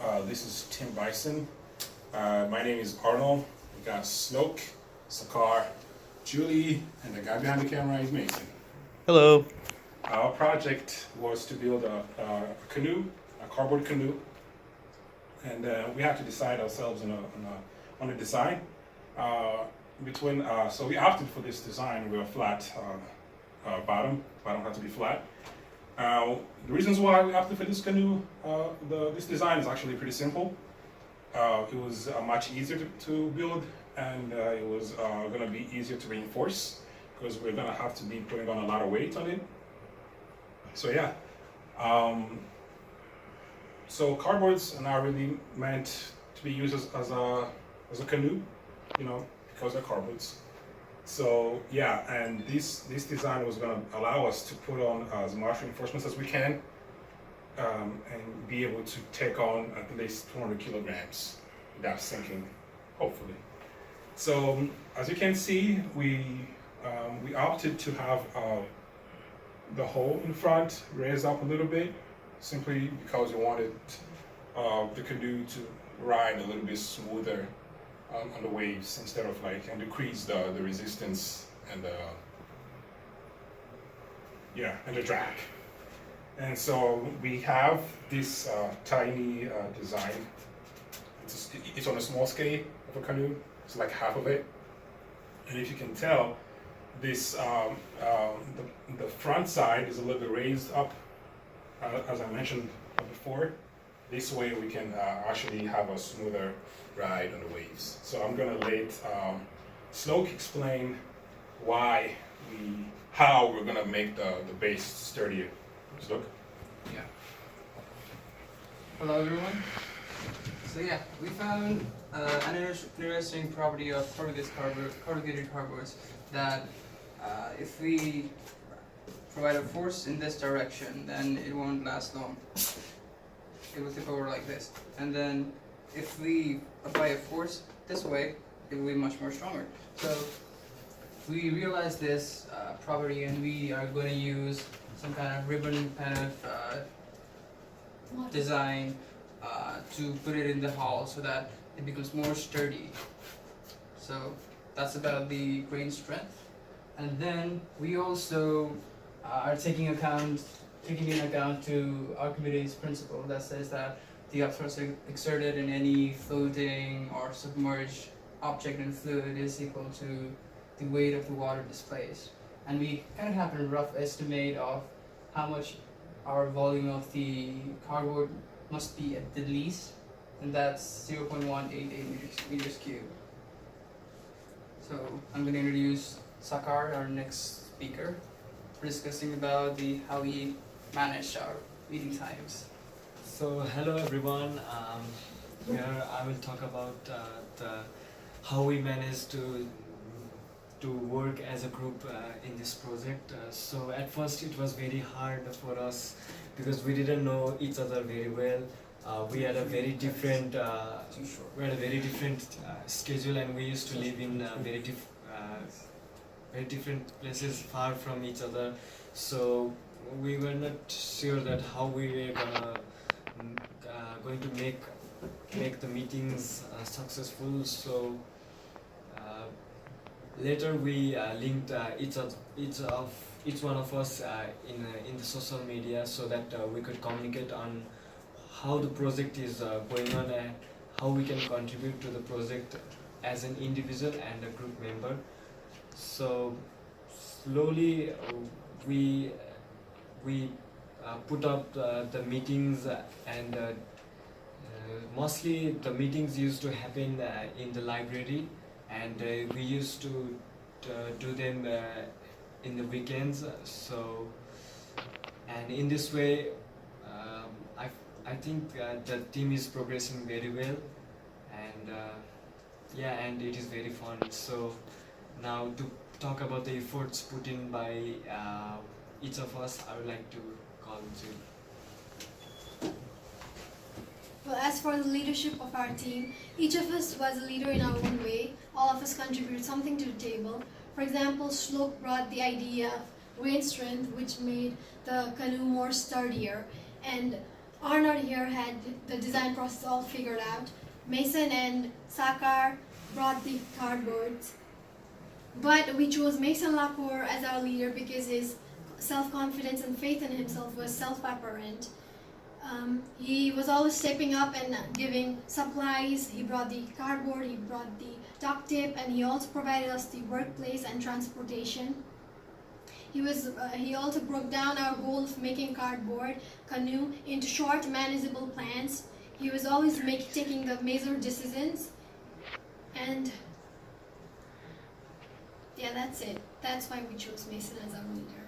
This is Tim Bison. My name is Arnold. We got Snoke, Sakar, Julie, and the guy behind the camera is Mason. Hello. Our project was to build a canoe, a cardboard canoe, and we had to decide ourselves on a design. So we opted for this design with a flat bottom. Bottom had to be flat. The reasons why we opted for this canoe, this design is actually pretty simple. It was much easier to build, and it was going to be easier to reinforce because we're going to have to be putting on a lot of weight on it. So yeah, so cardboards are not really meant to be used as a canoe, because they're cardboards. So yeah, and this design was going to allow us to put on as much reinforcements as we can, and be able to take on at least 200 kilograms without sinking, hopefully. So as you can see, we opted to have the hole in front raised up a little bit, simply because we wanted the canoe to ride a little bit smoother on the waves instead of and decrease the resistance and the drag. And so we have this tiny design. It's on a small scale of a canoe. It's like half of it. And if you can tell, this the front side is a little bit raised up, as I mentioned before. This way we can actually have a smoother ride on the waves. So I'm gonna let Snoke explain how we're gonna make the base sturdier. Snoke? Yeah. Hello everyone. So yeah, we found an interesting property of corrugated cardboards that if we provide a force in this direction, then it won't last long. It will tip over like this. And then if we apply a force this way, it will be much more stronger. So we realized this property, and we are going to use some kind of ribbon kind of design to put it in the hull so that it becomes more sturdy. So that's about the grain strength. And then we also are taking in account to Archimedes' principle that says that the upthrust exerted in any floating or submerged object in fluid is equal to the weight of the water displaced. And we kind of have a rough estimate of how much our volume of the cardboard must be at the least, and that's 0.188 meters cubed. So I'm going to introduce Sakar, our next speaker, for discussing about how we manage our meeting times. So hello everyone. Here I will talk about how we managed to work as a group in this project. So at first it was very hard for us because we didn't know each other very well. We had a very different schedule, and we used to live in very different places, far from each other. So we were not sure that how we were going to make the meetings successful. So later we linked each one of us in the social media so that we could communicate on how the project is going on and how we can contribute to the project as an individual and a group member. So slowly we put up the meetings, and mostly the meetings used to happen in the library, and we used to do them in the weekends. So, and in this way, I think the team is progressing very well, and and it is very fun. So now to talk about the efforts put in by each of us, I would like to call Jill. Well, as for the leadership of our team, each of us was a leader in our own way. All of us contributed something to the table. For example, Shlok brought the idea of grain strength, which made the canoe more sturdier. And Arnold here had the design process all figured out. Mason and Sakar brought the cardboards. But we chose Mason Lacour as our leader because his self-confidence and faith in himself was self-apparent. He was always stepping up and giving supplies. He brought the cardboard, he brought the duct tape, and he also provided us the workplace and transportation. He also broke down our goal of making cardboard canoe into short, manageable plans. He was always taking the major decisions, and yeah, that's it. That's why we chose Mason as our leader.